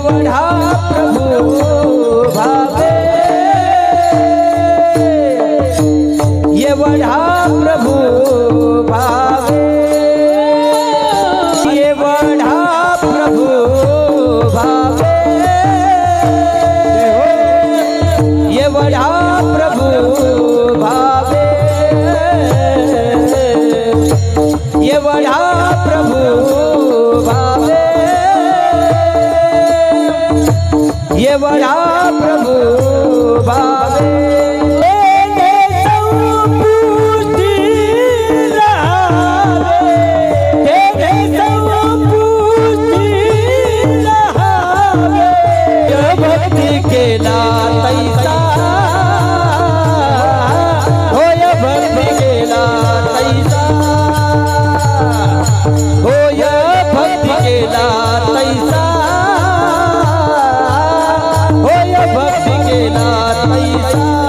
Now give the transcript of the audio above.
एवढा प्रभू भावे एवढा प्रभू भावे एवढा प्रभू भावे एवढा प्रभू भावे एवढा प्रभू भावे एवढा प्रभु भावे भक्ती केला तैसा होय भक्ती केला तैसा होय भक्ती केला तैसा होय भक्ती केला तैसा